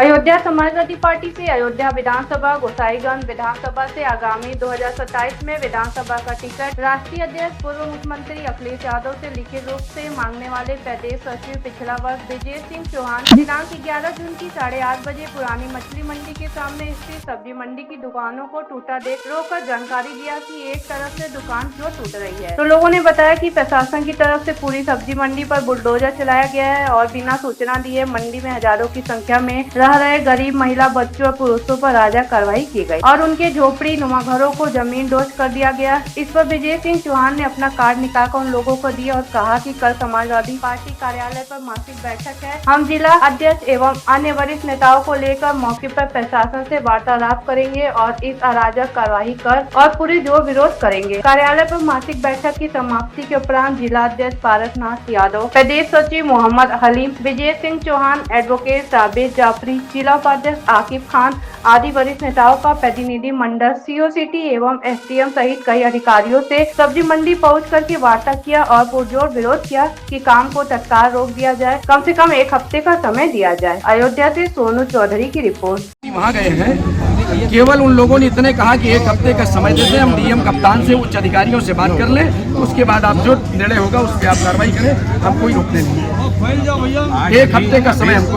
Ayodhya Samajwadi party से अयोध्या विधानसभा, गोसाईगंज विधानसभा से आगामी 2027 में विधानसभा का टिकट राष्ट्रीय अध्यक्ष पूर्व मुख्यमंत्री अखिलेश यादव से लिखित रूप से मांगने वाले प्रदेश सचिव पिछला वर्ष विजय सिंह चौहान दिनांक 11 जून की 8:30 बजे पुरानी मछली मंडी के सामने स्थित सब्जी मंडी की दुकानों को टूटा देख रोककर जानकारी दिया कि एक तरफ से दुकान क्यों टूट रही है। तो लोगों ने बताया कि प्रशासन की तरफ से पूरी सब्जी मंडी पर बुलडोजर चलाया गया है और बिना सूचना दिए मंडी में हजारों की संख्या में रह रहे गरीब महिला, बच्चों और पुरुषों पर राजा कार्रवाई की गई और उनके झोपड़ी नुमा घरों को जमीन दोज कर दिया गया। इस पर विजय सिंह चौहान ने अपना कार्ड निकालकर उन लोगों को दिया और कहा कि कल समाजवादी पार्टी कार्यालय पर मासिक बैठक है। हम जिला अध्यक्ष एवं अन्य वरिष्ठ नेताओं को लेकर मौके पर प्रशासन से वार्तालाप करेंगे और इस अराजक कार्रवाई कर और पूरी जोर विरोध करेंगे। कार्यालय पर मासिक बैठक की समाप्ति के उपरांत जिला अध्यक्ष पारसनाथ यादव, प्रदेश सचिव मोहम्मद हलीम, विजय सिंह चौहान, एडवोकेट साबिर जाफरी, जिला उपाध्यक्ष आकिब खान आदि वरिष्ठ नेताओं का प्रतिनिधि मंडल सीओ सिटी एवं एसडीएम सहित कई अधिकारियों से सब्जी मंडी पहुँच करके वार्ता किया और पुरजोर विरोध किया कि काम को तत्काल रोक दिया जाए, कम से कम एक हफ्ते का समय दिया जाए। अयोध्या से सोनू चौधरी की रिपोर्ट। वहाँ गए हैं, केवल उन लोगों ने इतने कहा कि एक हफ्ते का समय देते, हम डीएम कप्तान से उच्च अधिकारियों से बात कर लें, उसके बाद आप जो निर्णय होगा उस पर आप कार्रवाई करें, हम कोई रोकने नहीं। एक हफ्ते का समय हमको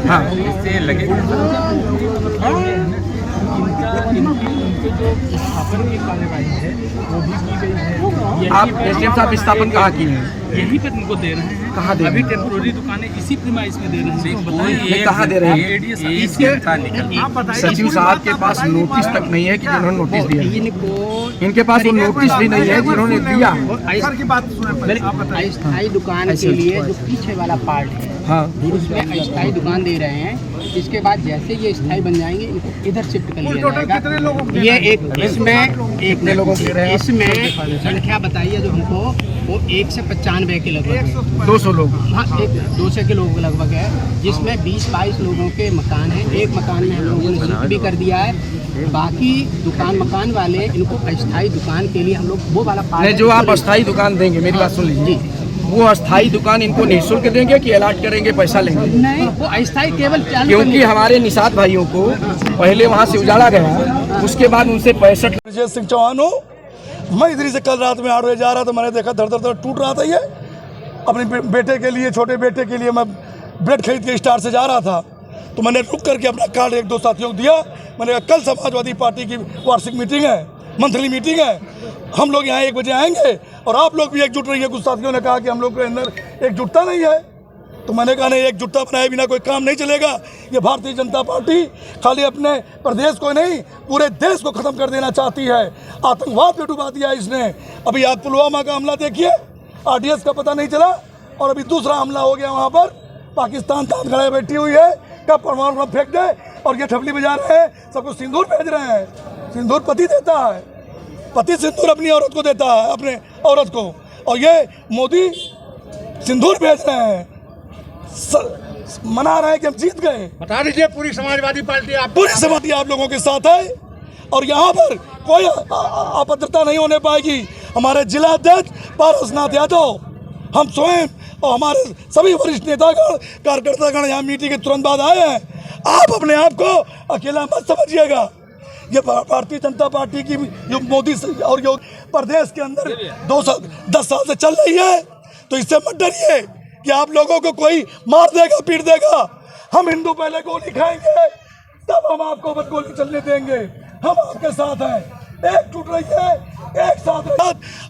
हाँ इससे लगे इनके जो स्थापन की कार्यवाही है वो भी की गई है। आप एसडीएम साहब स्थापन कहाँ की है? यहीं पर इनको दे रहे हैं। कहाँ दे रहे हैं? अभी टेम्पोररी दुकानें इसी प्रीमाइस में दे रहे हैं। बताइए कहाँ दे रहे हैं? सचिव साहब के पास नोटिस तक नहीं है कि जिन्होंने नोटिस दिया, इनके पास वो नोटिस भी नहीं है जिन्होंने दिया। अस्थायी दुकान के लिए जो पीछे वाला पार्ट है, हाँ, उसमें अस्थायी दुकान दे रहे हैं। इसके बाद जैसे ये स्थायी बन जाएंगे इनको इधर शिफ्ट कर लिया जाएगा। ये एक इसमें लोगों इसमें संख्या बताइए जो हमको, वो 1 से 95 के लगभग 200 लोग, हाँ 200 के लोगों के लगभग है, जिसमें 20-22 लोगों के मकान हैं। एक मकान में हम लोगों ने शिफ्ट भी कर दिया है। बाकी मकान वाले इनको अस्थायी दुकान के लिए हम लोग वो वाला पार्ट जो आप अस्थायी दुकान देंगे, मेरी बात सुन लीजिए, वो अस्थायी दुकान इनको निःशुल्क देंगे कि अलॉट करेंगे, पैसा लेंगे? नहीं, वो अस्थायी केवल क्योंकि हमारे निषाद भाइयों को पहले वहाँ से उजाड़ा गया, उसके बाद उनसे 65। विजय सिंह चौहान हूँ। मैं इधर से कल रात में 8 बजे जा रहा था, मैंने देखा धड़ धड़ टूट रहा था। ये अपने बेटे के लिए, छोटे बेटे के लिए मैं ब्रेड खरीद के स्टार से जा रहा था, तो मैंने रुक करके अपना कार्ड 1-2 साथियों को दिया। मैंने कहा कल समाजवादी पार्टी की वार्षिक मीटिंग है, मंथली मीटिंग है, हम लोग यहाँ 1 बजे आएंगे और आप लोग भी एकजुट रहिए। कुछ साथियों ने कहा कि हम लोग के अंदर एकजुटता नहीं है, तो मैंने कहा नहीं, एकजुटता बनाए बिना कोई काम नहीं चलेगा। ये भारतीय जनता पार्टी खाली अपने प्रदेश को नहीं, पूरे देश को ख़त्म कर देना चाहती है। आतंकवाद में डुबा दिया इसने। अभी आप पुलवामा का हमला देखिए, RDS का पता नहीं चला, और अभी दूसरा हमला हो गया वहाँ पर। पाकिस्तान तान खड़े बैठी हुई है, कब परमाणु बम फेंक दे, और ये ठपली बजा रहे हैं, सबको सिंदूर भेज रहे हैं। सिंदूर पति देता है, पति सिंदूर अपनी औरत को देता है, अपने औरत को, और ये मोदी सिंदूर भेज रहे हैं, मना रहे हैं कि हम जीत गए। बता दीजिए, पूरी समाजवादी पार्टी आप लोगों के साथ है और यहाँ पर कोई अभद्रता नहीं होने पाएगी। हमारे जिला अध्यक्ष पारसनाथ यादव, हम स्वयं और हमारे सभी वरिष्ठ नेतागण, कार्यकर्तागण यहाँ मीटिंग के तुरंत बाद आए हैं। आप अपने आप को अकेला मत समझिएगा। ये भारतीय जनता पार्टी की जो मोदी और जो प्रदेश के अंदर 210 साल से चल रही है, तो इससे मत डरिए कि आप लोगों को कोई मार देगा, पीट देगा। हम हिंदू पहले गोली खाएंगे, तब हम आपको बस गोली चलने देंगे। हम आपके साथ हैं, एकजुट रहिए, एक साथ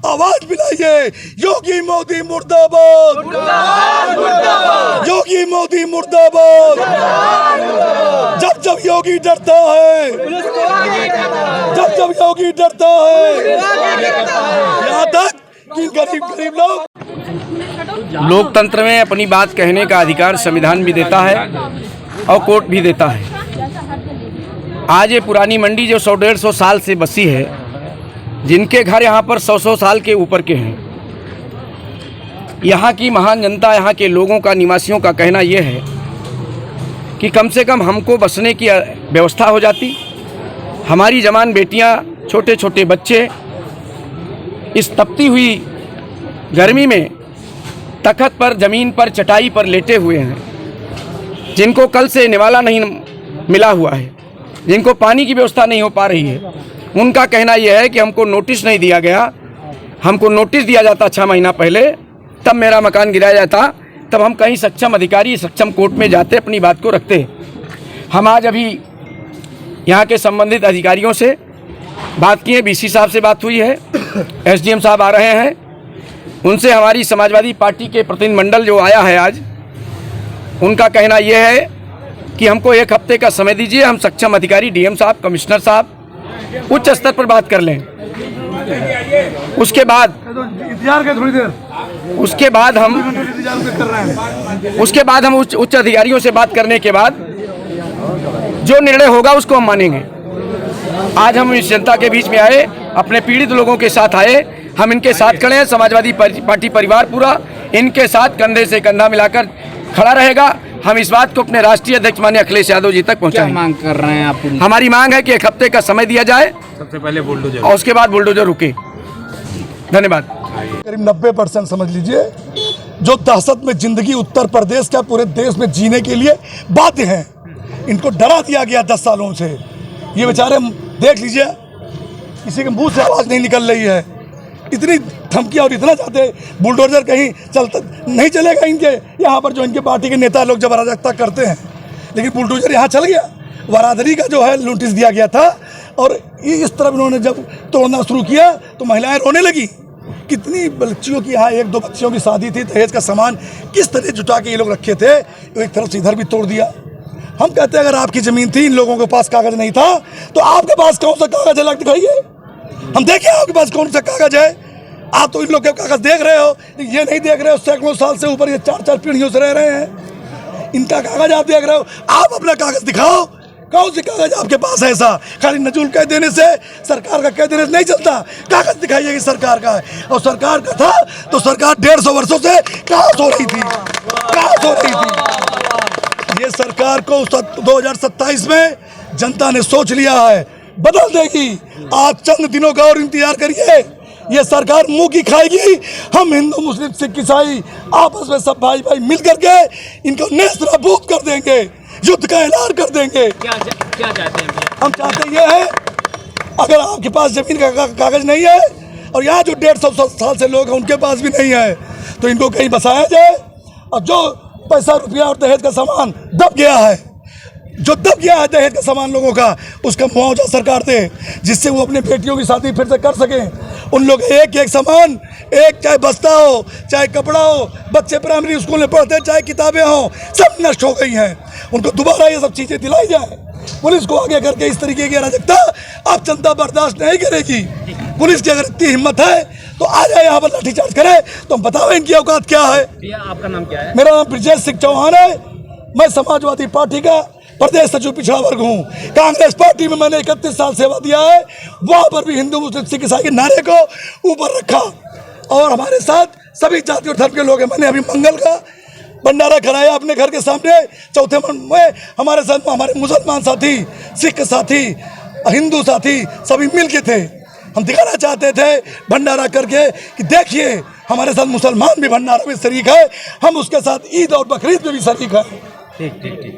आवाज मिलाइए, योगी मोदी मुर्दाबाद, योगी मोदी मुर्दाबाद। जब जब योगी डरता है, जब जब योगी डरता है, यहाँ तक कि गरीब लोग। लोकतंत्र में अपनी बात कहने का अधिकार संविधान भी देता है और कोर्ट भी देता है। आज ये पुरानी मंडी जो 100-150 साल से बसी है, जिनके घर यहाँ पर 100 साल के ऊपर के हैं, यहाँ की महान जनता, यहाँ के लोगों का, निवासियों का कहना यह है कि कम से कम हमको बसने की व्यवस्था हो जाती। हमारी जवान बेटियाँ, छोटे छोटे बच्चे इस तपती हुई गर्मी में तखत पर, ज़मीन पर, चटाई पर लेटे हुए हैं। जिनको कल से निवाला नहीं मिला हुआ है, जिनको पानी की व्यवस्था नहीं हो पा रही है, उनका कहना यह है कि हमको नोटिस नहीं दिया गया। हमको नोटिस दिया जाता 6 महीना पहले, तब मेरा मकान गिराया जाता, तब हम कहीं सक्षम अधिकारी, सक्षम कोर्ट में जाते, अपनी बात को रखते। हम आज अभी यहाँ के संबंधित अधिकारियों से बात किए, BC साहब से बात हुई है, SDM साहब आ रहे हैं, उनसे हमारी समाजवादी पार्टी के प्रतिनिधिमंडल जो आया है आज, उनका कहना यह है कि हमको 1 हफ्ते का समय दीजिए, हम सक्षम अधिकारी DM साहब, कमिश्नर साहब उच्च स्तर पर बात कर लें। उसके बाद हम उच्च अधिकारियों से बात करने के बाद जो निर्णय होगा उसको हम मानेंगे। आज हम इस जनता के बीच में आए, अपने पीड़ित लोगों के साथ आए, हम इनके साथ खड़े हैं। समाजवादी पार्टी परिवार पूरा इनके साथ कंधे से कंधा मिलाकर खड़ा रहेगा। हम इस बात को अपने राष्ट्रीय अध्यक्ष माननीय अखिलेश यादव जी तक पहुंचाएंगे। क्या मांग कर रहे हैं आप? हमारी मांग है कि 1 हफ्ते का समय दिया जाए, सबसे पहले बुलडोजर और उसके बाद बुलडोजर रुके। धन्यवाद। करीब 90% समझ लीजिए जो दहशत में जिंदगी उत्तर प्रदेश का पूरे देश में जीने के लिए बाध्य हैं, इनको डरा दिया गया 10 सालों से। ये बेचारे देख लीजिए, किसी के मुंह से आवाज़ नहीं निकल रही है, इतनी धमकियाँ और इतना चाहते बुलडोजर कहीं चलता नहीं चलेगा। इनके यहाँ पर जो इनके पार्टी के नेता लोग जब अराजकता करते हैं, लेकिन बुलडोजर यहाँ चल गया। बरादरी का जो है नोटिस दिया गया था, और इस तरफ इन्होंने जब तोड़ना शुरू किया तो महिलाएं रोने लगी। कितनी बच्चियों की यहाँ 1-2 बच्चियों की शादी थी, दहेज का सामान किस तरह जुटा के ये लोग रखे थे, एक तरफ से इधर भी तोड़ दिया। हम कहते हैं अगर आपकी ज़मीन थी, इन लोगों के पास कागज़ नहीं था, तो आपके पास कौन सा कागज़ है, लग दिखाइए, हम देखें आपके पास कौन सा कागज़ है। आप तो इन लोग के कागज़ देख रहे हो, ये नहीं देख रहे हो, सैकड़ों साल से ऊपर ये 4-4 पीढ़ियों से रह रहे हैं, इनका कागज़ आप देख रहे हो। आप अपना कागज़ दिखाओ, कौन सी कागज़ आपके पास है। ऐसा खाली नजूल कह देने से, सरकार का कह देने से नहीं चलता, कागज़ दिखाइए कि सरकार का है। और सरकार का था तो सरकार 150 वर्षों से कहाँ सो रही थी, कहाँ सो रही थी। ये सरकार को 2027 में जनता ने सोच लिया है, बदल देगी। आप चंद दिनों का और इंतजार करिए, ये सरकार मुंह की खाएगी। हम हिंदू, मुस्लिम, सिख, ईसाई आपस में सब भाई भाई मिल करके इनको नेस्त नाबूद कर देंगे, युद्ध का ऐलान कर देंगे। क्या चाहते हैं? हम चाहते ये है, अगर आपके पास जमीन का कागज नहीं है, और यहाँ जो 150 साल से लोग हैं उनके पास भी नहीं है, तो इनको कहीं बसाया जाए। और जो पैसा, रुपया और दहेज का सामान दब गया है, जो दब गया है दहेज का सामान लोगों का, उसका मुआवजा सरकार दे, जिससे वो अपने बेटियों की शादी फिर से कर सकें। उन लोग एक सामान, एक चाहे बस्ता हो, चाहे कपड़ा हो, बच्चे प्राइमरी स्कूल में पढ़ते, चाहे किताबें हों, सब नष्ट हो गई हैं। उनको दोबारा ये सब चीज़ें दिलाई जाए। पुलिस को आगे करके इस तरीके की अराजकता आप जनता बर्दाश्त नहीं करेगी। पुलिस की अगर इतनी हिम्मत है तो आ जाए यहाँ पर लाठीचार्ज करे, तो हम बताओ इनकी औकात क्या है। आपका नाम क्या है? मेरा नाम ब्रजेश सिंह चौहान है, मैं समाजवादी पार्टी का प्रदेश सचिव पिछड़ा वर्ग हूँ। कांग्रेस पार्टी में मैंने 31 साल सेवा दिया है, वहाँ पर भी हिंदू, मुस्लिम, सिख, ईसाई के नारे को ऊपर रखा, और हमारे साथ सभी जाति और धर्म के लोग हैं। मैंने अभी मंगल का भंडारा कराया अपने घर के सामने, चौथे में हमारे साथ हमारे मुसलमान साथी, सिख साथी, हिंदू साथी सभी मिल के थे। हम दिखाना चाहते थे भंडारा करके कि देखिए हमारे साथ मुसलमान भी भंडारा में शरीक है, हम उसके साथ ईद और बकरीद में भी शरीक है। ठीक।